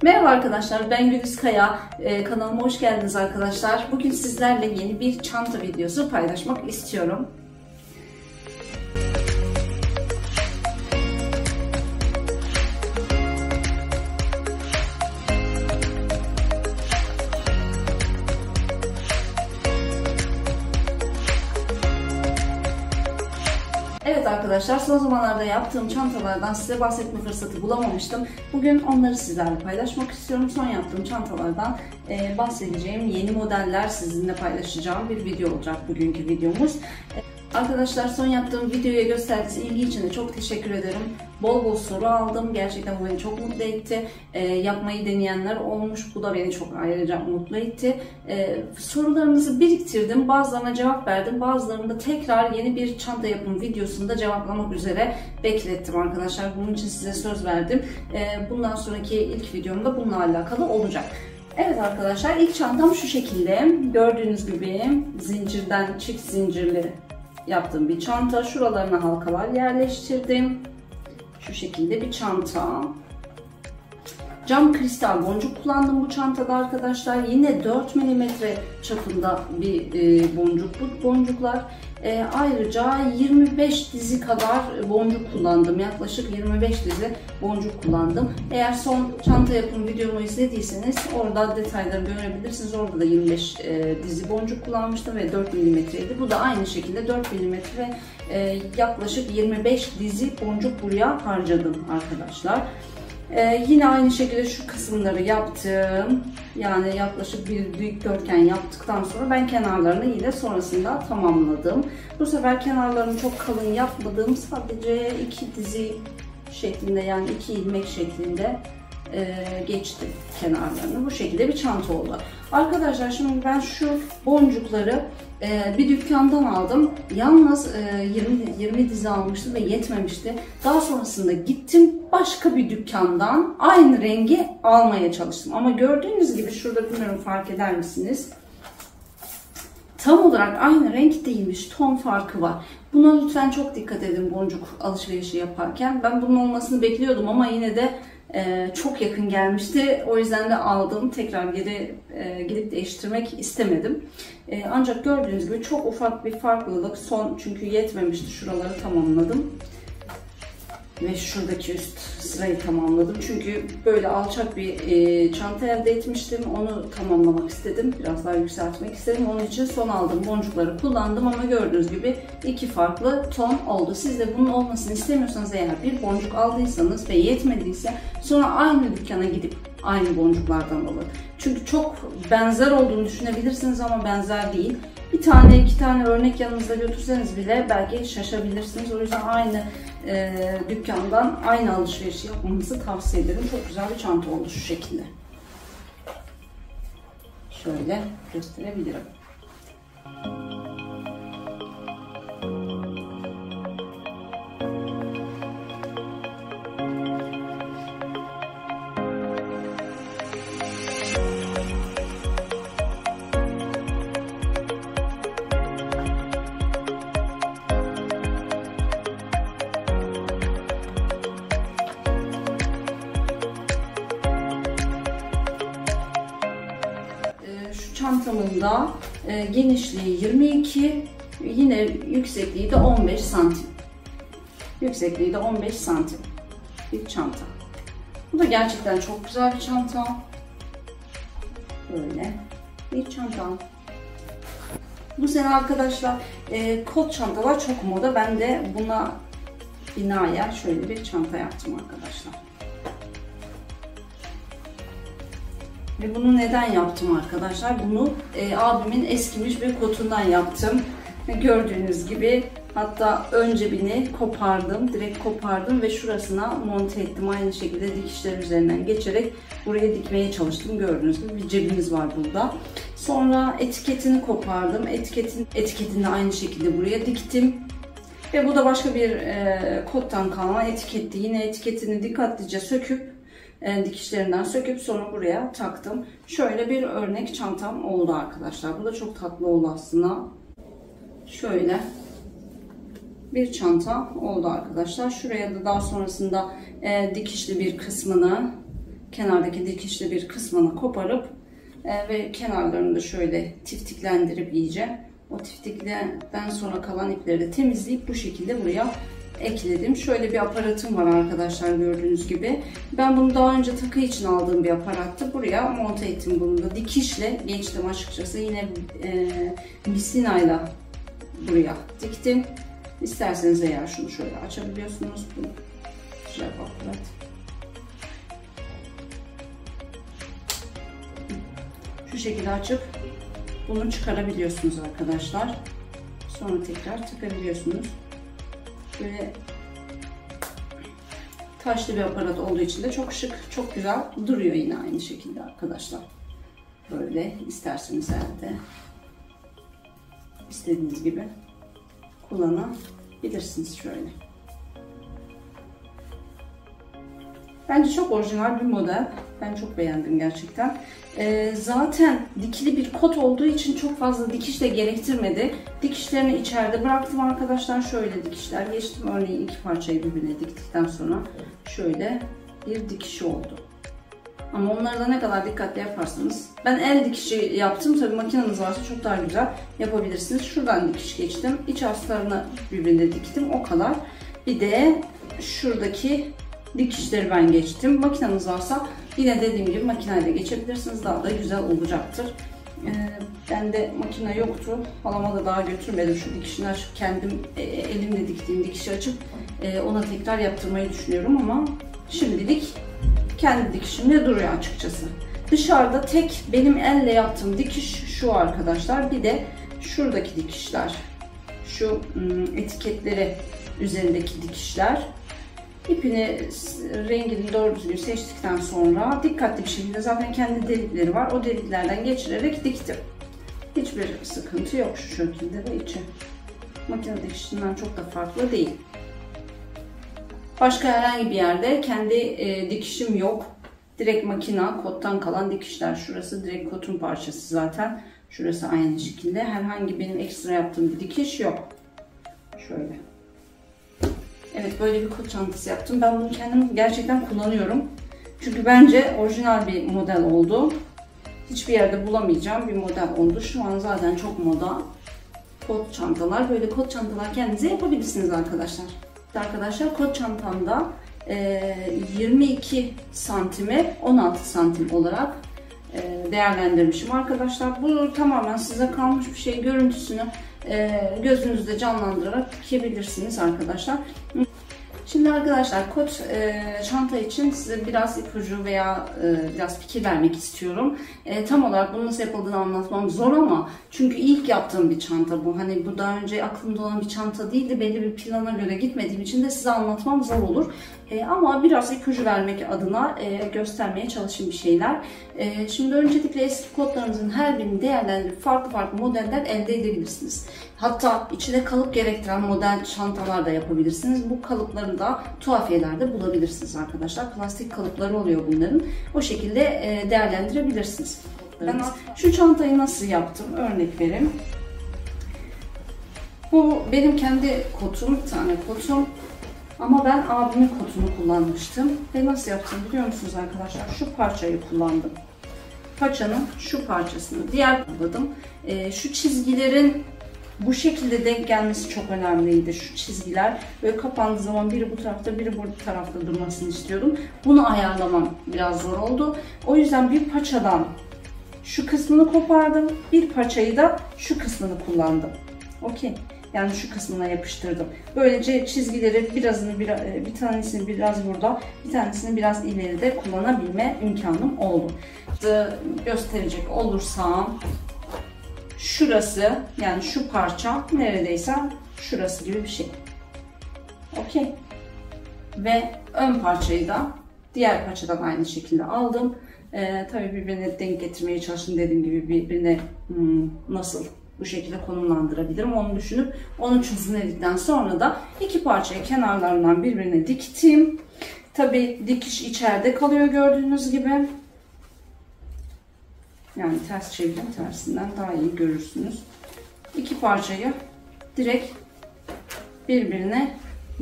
Merhaba arkadaşlar, ben Güliz Kaya. Kanalıma hoş geldiniz arkadaşlar. Bugün sizlerle yeni bir çanta videosu paylaşmak istiyorum. Evet arkadaşlar, son zamanlarda yaptığım çantalardan size bahsetme fırsatı bulamamıştım. Bugün onları sizlerle paylaşmak istiyorum. Son yaptığım çantalardan bahsedeceğim yeni modeller sizinle paylaşacağım bir video olacak bugünkü videomuz. Arkadaşlar, son yaptığım videoya gösterdiğiniz ilgi için de çok teşekkür ederim. Bol bol soru aldım. Gerçekten bu beni çok mutlu etti. Yapmayı deneyenler olmuş. Bu da beni çok ayrıca mutlu etti. Sorularınızı biriktirdim. Bazılarına cevap verdim. Bazılarını da tekrar yeni bir çanta yapım videosunda cevaplamak üzere beklettim arkadaşlar. Bunun için size söz verdim. Bundan sonraki ilk videomda bununla alakalı olacak. Evet arkadaşlar, ilk çantam şu şekilde. Gördüğünüz gibi zincirden, çift zincirli yaptığım bir çanta. Şuralarına halkalar yerleştirdim. Şu şekilde bir çanta. Cam kristal boncuk kullandım bu çantada arkadaşlar. Yine 4 mm çapında bir boncuk bu boncuklar. Ayrıca 25 dizi kadar boncuk kullandım. Yaklaşık 25 dizi boncuk kullandım. Eğer son çanta yapım videomu izlediyseniz orada detayları görebilirsiniz. Orada da 25 dizi boncuk kullanmıştım ve 4 mm'ydi. Bu da aynı şekilde 4 mm yaklaşık 25 dizi boncuk buraya harcadım arkadaşlar. Yine aynı şekilde şu kısımları yaptım. Yani yaklaşık bir dikdörtgen yaptıktan sonra ben kenarlarını yine sonrasında tamamladım. Bu sefer kenarlarını çok kalın yapmadım. Sadece 2 dizi şeklinde, yani 2 ilmek şeklinde geçtim kenarlarını. Bu şekilde bir çanta oldu. Arkadaşlar, şimdi ben şu boncukları bir dükkandan aldım. Yalnız 20 dizi almıştım ve yetmemişti. Daha sonrasında gittim başka bir dükkandan aynı rengi almaya çalıştım. Ama gördüğünüz gibi şurada, bilmiyorum fark eder misiniz? Tam olarak aynı renk değilmiş. Ton farkı var. Buna lütfen çok dikkat edin boncuk alışverişi yaparken. Ben bunun olmasını bekliyordum ama yine de çok yakın gelmişti. O yüzden de aldım. Tekrar geri gidip değiştirmek istemedim. Ancak gördüğünüz gibi çok ufak bir farklılık. Son, çünkü yetmemişti. Şuraları tamamladım. Ve şuradaki üst sırayı tamamladım. Çünkü böyle alçak bir çanta elde etmiştim. Onu tamamlamak istedim. Biraz daha yükseltmek istedim. Onun için son aldığım boncukları kullandım ama gördüğünüz gibi iki farklı ton oldu. Siz de bunun olmasını istemiyorsanız, eğer bir boncuk aldıysanız ve yetmediyse, sonra aynı dükkana gidip aynı boncuklardan alın. Çünkü çok benzer olduğunu düşünebilirsiniz ama benzer değil. Bir tane, iki tane örnek yanınızda götürseniz bile belki şaşabilirsiniz. O yüzden aynı dükkandan aynı alışverişi yapmanızı tavsiye ederim. Çok güzel bir çanta oldu şu şekilde. Şöyle gösterebilirim. Çantamın da genişliği 22, yine yüksekliği de 15 santim. Yüksekliği de 15 santim bir çanta. Bu da gerçekten çok güzel bir çanta. Böyle bir çanta. Bu sene arkadaşlar kot çantalar çok moda. Ben de buna binaen şöyle bir çanta yaptım arkadaşlar. Ve bunu neden yaptım arkadaşlar? Bunu abimin eskimiş bir kotundan yaptım. Gördüğünüz gibi, hatta ön cebini kopardım. Direkt kopardım ve şurasına monte ettim. Aynı şekilde dikişler üzerinden geçerek buraya dikmeye çalıştım. Gördüğünüz gibi bir cebimiz var burada. Sonra etiketini kopardım. Etiketini de aynı şekilde buraya diktim. Ve bu da başka bir kottan kalma etiketti. Yine etiketini dikkatlice söküp, dikişlerinden söküp sonra buraya taktım. Şöyle bir örnek çantam oldu arkadaşlar. Bu da çok tatlı oldu aslında. Şöyle bir çanta oldu arkadaşlar. Şuraya da daha sonrasında dikişli bir kısmını kenardaki dikişli bir kısmını koparıp ve kenarlarını da şöyle tiftiklendirip iyice o tiftiklerden sonra kalan ipleri de temizleyip bu şekilde buraya ekledim. Şöyle bir aparatım var arkadaşlar, gördüğünüz gibi. Ben bunu daha önce takı için aldığım bir aparattı. Buraya monte ettim bunu da. Dikişle geçtim açıkçası. Yine misinayla buraya diktim. İsterseniz eğer şunu şöyle açabiliyorsunuz. Bu güzel bir aparat. Şu şekilde açıp bunu çıkarabiliyorsunuz arkadaşlar. Sonra tekrar takabiliyorsunuz. Böyle taşlı bir aparat olduğu için de çok şık, çok güzel duruyor yine aynı şekilde arkadaşlar. Böyle isterseniz evde istediğiniz gibi kullanabilirsiniz şöyle. Bence çok orijinal bir model. Ben çok beğendim gerçekten. Zaten dikili bir kot olduğu için çok fazla dikiş de gerektirmedi. Dikişlerini içeride bıraktım arkadaşlar. Şöyle dikişler geçtim. Örneğin iki parçayı birbirine diktikten sonra şöyle bir dikişi oldu. Ama onları da ne kadar dikkatli yaparsanız. Ben el dikişi yaptım. Tabii makineniz varsa çok daha güzel yapabilirsiniz. Şuradan dikiş geçtim. İç astarını birbirine diktim. O kadar. Bir de şuradaki dikişleri ben geçtim. Makineniz varsa yine dediğim gibi makineyle geçebilirsiniz. Daha da güzel olacaktır. Ben de makine yoktu. Halama da daha götürmedim. Şu dikişini açıp kendim elimle diktiğim dikişi açıp ona tekrar yaptırmayı düşünüyorum ama şimdilik kendi dikişimle duruyor açıkçası. Dışarıda tek benim elle yaptığım dikiş şu arkadaşlar. Bir de şuradaki dikişler. Şu etiketleri üzerindeki dikişler. İpini, rengini doğru düzgün seçtikten sonra dikkatli bir şekilde, zaten kendi delikleri var. O deliklerden geçirerek diktim. Hiçbir sıkıntı yok şu şekilde ve içi. Makine dikişinden çok da farklı değil. Başka herhangi bir yerde kendi dikişim yok. Direkt makina, kottan kalan dikişler. Şurası direkt kotun parçası zaten. Şurası aynı şekilde. Herhangi benim ekstra yaptığım bir dikiş yok. Şöyle. Evet, böyle bir kot çantası yaptım. Ben bunu kendim gerçekten kullanıyorum. Çünkü bence orijinal bir model oldu. Hiçbir yerde bulamayacağım bir model oldu. Şu an zaten çok moda kot çantalar. Böyle kot çantalar kendinize yapabilirsiniz arkadaşlar. Arkadaşlar kot çantamda 22 santime 16 santim olarak değerlendirmişim arkadaşlar. Bu tamamen size kalmış bir şey. Görüntüsünü gözünüzde canlandırarak dikebilirsiniz arkadaşlar. Şimdi arkadaşlar kot çanta için size biraz ipucu veya biraz fikir vermek istiyorum. Tam olarak bunun nasıl yapıldığını anlatmam zor ama çünkü ilk yaptığım bir çanta bu. Hani bu daha önce aklımda olan bir çanta değildi. Belli bir plana göre gitmediğim için de size anlatmam zor olur. Ama biraz ipucu vermek adına göstermeye çalışayım bir şeyler. Şimdi öncelikle eski kodlarınızın her birini değerlendirip farklı modeller elde edebilirsiniz. Hatta içine kalıp gerektiren model çantalar da yapabilirsiniz. Bu kalıpları da tuhafiyelerde bulabilirsiniz arkadaşlar. Plastik kalıpları oluyor bunların. O şekilde değerlendirebilirsiniz. Ben şu çantayı nasıl yaptım? Örnek vereyim. Bu benim kendi kotum, bir tane kotum. Ama ben abimin kotunu kullanmıştım. Ve nasıl yaptım biliyor musunuz arkadaşlar? Şu parçayı kullandım. Paçanın şu parçasını diğer kullandım. Şu çizgilerin bu şekilde denk gelmesi çok önemliydi. Şu çizgiler böyle kapandığı zaman biri bu tarafta biri bu tarafta durmasını istiyordum. Bunu ayarlamam biraz zor oldu. O yüzden bir paçadan şu kısmını kopardım. Bir paçayı da şu kısmını kullandım. Okey. Yani şu kısmına yapıştırdım. Böylece çizgileri bir tanesini biraz burada, bir tanesini biraz ileride kullanabilme imkanım oldu. Gösterecek olursam şurası, yani şu parça neredeyse şurası gibi bir şey. Okey. Ve ön parçayı da diğer parçadan aynı şekilde aldım. Tabii birbirine denk getirmeye çalıştım, dediğim gibi birbirine nasıl bu şekilde konumlandırabilirim onu düşünüp onu çözümledikten sonra da iki parçayı kenarlarından birbirine diktim. Tabii dikiş içeride kalıyor gördüğünüz gibi. Yani ters çevirin, tersinden daha iyi görürsünüz. İki parçayı direkt birbirine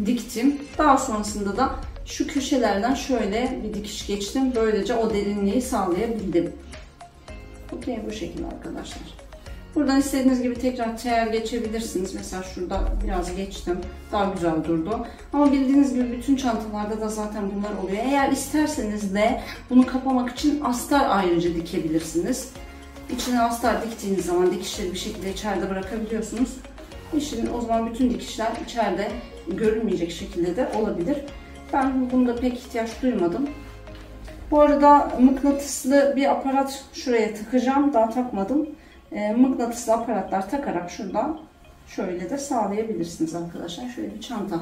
diktim. Daha sonrasında da şu köşelerden şöyle bir dikiş geçtim. Böylece o derinliği sağlayabildim. Okey, bu şekilde arkadaşlar. Buradan istediğiniz gibi tekrar teğer geçebilirsiniz. Mesela şurada biraz geçtim. Daha güzel durdu. Ama bildiğiniz gibi bütün çantalarda da zaten bunlar oluyor. Eğer isterseniz de bunu kapamak için astar ayrıca dikebilirsiniz. İçine astar diktiğiniz zaman dikişleri bir şekilde içeride bırakabiliyorsunuz. İşin o zaman bütün dikişler içeride görünmeyecek şekilde de olabilir. Ben bunda pek ihtiyaç duymadım. Bu arada mıknatıslı bir aparat şuraya takacağım. Daha takmadım. Mıknatıslı aparatlar takarak şuradan şöyle de sağlayabilirsiniz arkadaşlar. Şöyle bir çanta.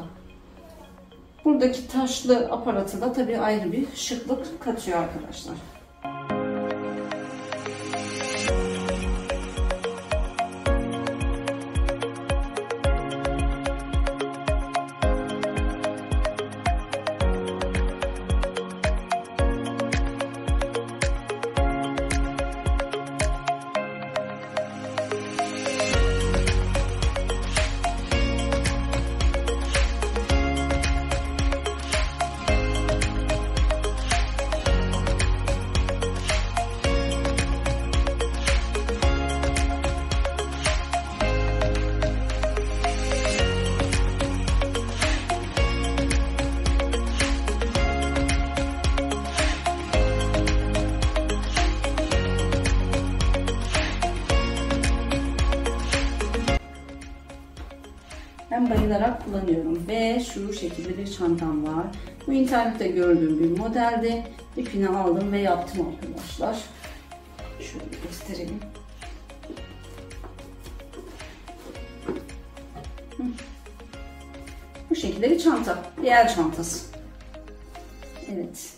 Buradaki taşlı aparatı da tabii ayrı bir şıklık katıyor arkadaşlar. Ben bayılarak kullanıyorum ve şu şekilde bir çantam var. Bu internette gördüğüm bir modeldi. İpini aldım ve yaptım arkadaşlar. Şöyle gösterelim. Bu şekilde bir çanta. Bir el çantası. Evet.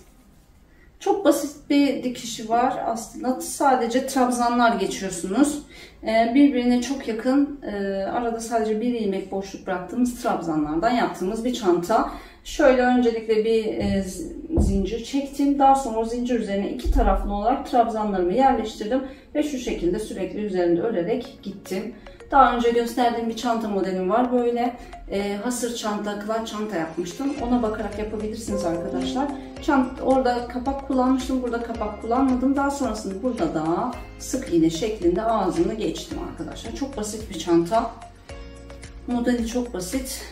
Çok basit bir dikişi var aslında. Sadece trabzanlar geçiyorsunuz. Birbirine çok yakın, arada sadece bir ilmek boşluk bıraktığımız trabzanlardan yaptığımız bir çanta. Şöyle öncelikle bir zincir çektim. Daha sonra o zincir üzerine iki taraflı olarak trabzanlarımı yerleştirdim. Ve şu şekilde sürekli üzerinde örerek gittim. Daha önce gösterdiğim bir çanta modelim var. Böyle hasır çanta, kılaç çanta yapmıştım. Ona bakarak yapabilirsiniz arkadaşlar. Orada kapak kullanmıştım. Burada kapak kullanmadım. Daha sonrasında burada da sık iğne şeklinde ağzını geçtim arkadaşlar. Çok basit bir çanta. Modeli çok basit.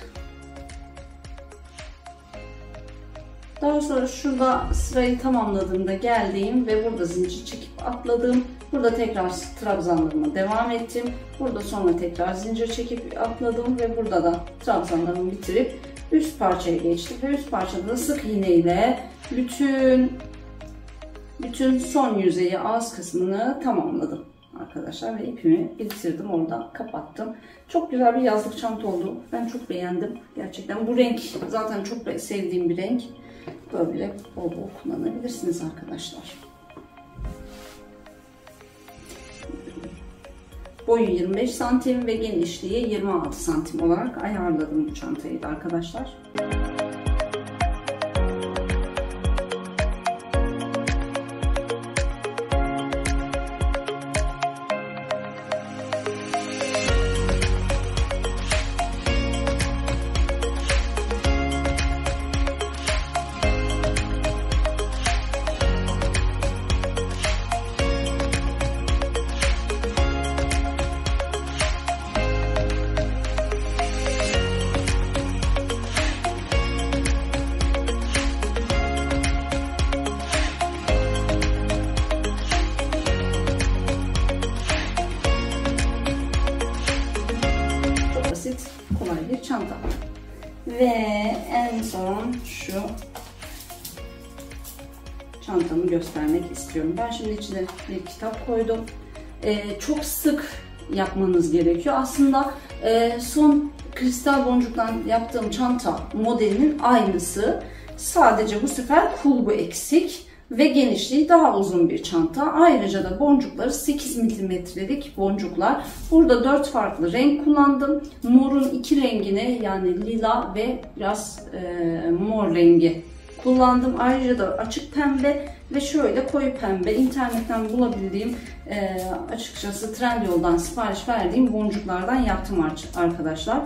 Daha sonra şurada sırayı tamamladığımda geldiğim ve burada zincir çekip atladım. Burada tekrar trabzanlarıma devam ettim. Burada sonra tekrar zincir çekip atladım ve burada da trabzanlarımı bitirip üst parçaya geçtim. Ve üst parçada da sık iğne ile bütün son yüzeyi, ağız kısmını tamamladım arkadaşlar ve ipimi bitirdim, orada kapattım. Çok güzel bir yazlık çanta oldu. Ben çok beğendim. Gerçekten bu renk zaten çok sevdiğim bir renk. Böyle bol bol kullanabilirsiniz arkadaşlar. Boyu 25 santim ve genişliği 26 santim olarak ayarladım bu çantayı da arkadaşlar. Kolay bir çanta. Ve en son şu çantamı göstermek istiyorum. Ben şimdi içine bir kitap koydum. Çok sık yapmanız gerekiyor. Aslında son kristal boncuktan yaptığım çanta modelinin aynısı. Sadece bu sefer kulbu eksik ve genişliği daha uzun bir çanta. Ayrıca da boncukları 8 milimetrelik boncuklar. Burada 4 farklı renk kullandım. Morun iki rengini, yani lila ve biraz mor rengi kullandım. Ayrıca da açık pembe ve şöyle koyu pembe. İnternetten bulabildiğim, açıkçası Trendyol'dan sipariş verdiğim boncuklardan yaptım arkadaşlar.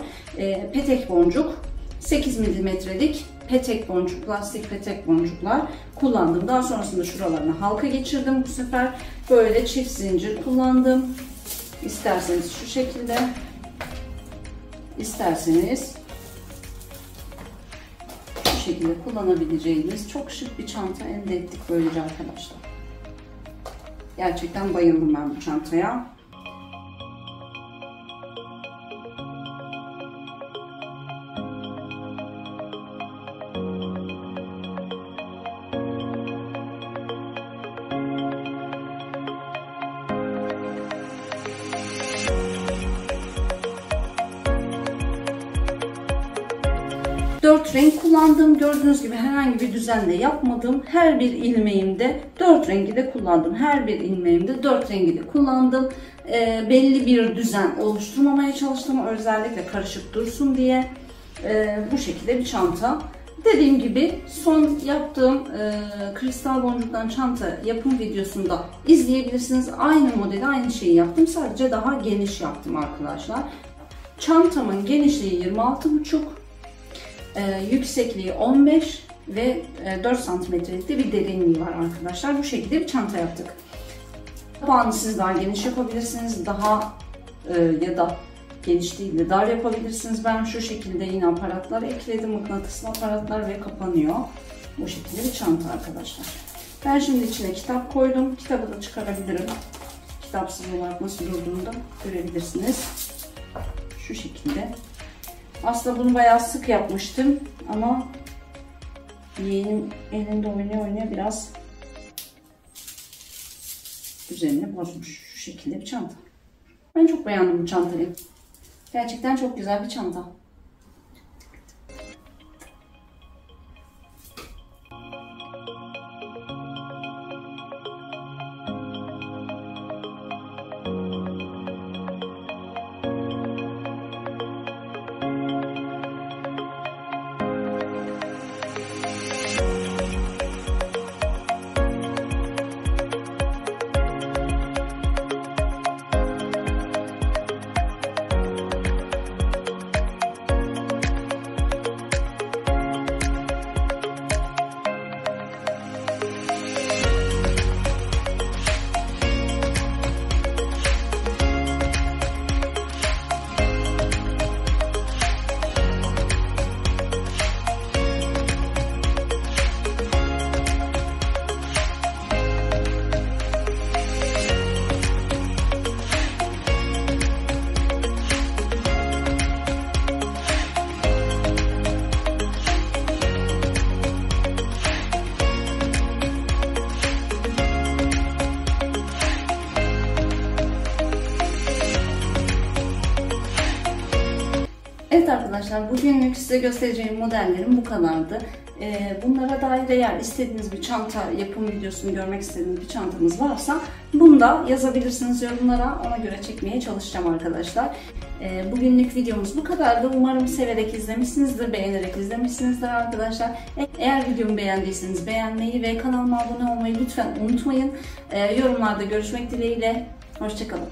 Petek boncuk, 8 milimetrelik petek boncuk, plastik petek boncuklar kullandım. Daha sonrasında şuralarına halka geçirdim bu sefer. Böyle çift zincir kullandım. İsterseniz şu şekilde, isterseniz şu şekilde kullanabileceğiniz çok şık bir çanta elde ettik böylece arkadaşlar. Gerçekten bayıldım ben bu çantaya. Dört renk kullandım. Gördüğünüz gibi herhangi bir düzenle yapmadım. Her bir ilmeğimde 4 rengi de kullandım. Her bir ilmeğimde 4 rengi de kullandım. Belli bir düzen oluşturmamaya çalıştım. Özellikle karışık dursun diye. Bu şekilde bir çanta. Dediğim gibi son yaptığım kristal boncuktan çanta yapım videosunda izleyebilirsiniz. Aynı modeli, aynı şeyi yaptım. Sadece daha geniş yaptım arkadaşlar. Çantamın genişliği 26,5. Yüksekliği 15 ve 4 cm'lik de bir derinliği var arkadaşlar. Bu şekilde bir çanta yaptık. Kapağını siz daha geniş yapabilirsiniz. Daha ya da geniş değil de dar yapabilirsiniz. Ben şu şekilde yine aparatlar ekledim. Mıknatıslı aparatlar ve kapanıyor. Bu şekilde bir çanta arkadaşlar. Ben şimdi içine kitap koydum. Kitabı da çıkarabilirim. Kitapsız olarak nasıl durduğunu da görebilirsiniz. Şu şekilde. Aslında bunu bayağı sık yapmıştım ama yeğenim elinde oynaya biraz düzenini bozmuş. Şu şekilde bir çanta. Ben çok beğendim bu çantayı. Gerçekten çok güzel bir çanta. Evet arkadaşlar, bugünlük size göstereceğim modellerim bu kadardı. Bunlara dair eğer istediğiniz bir çanta yapım videosunu görmek istediğiniz bir çantamız varsa bunu da yazabilirsiniz yorumlara. Ona göre çekmeye çalışacağım arkadaşlar. Bugünlük videomuz bu kadardı. Umarım severek izlemişsinizdir, beğenerek izlemişsinizdir arkadaşlar. Eğer videomu beğendiyseniz beğenmeyi ve kanalıma abone olmayı lütfen unutmayın. Yorumlarda görüşmek dileğiyle. Hoşça kalın.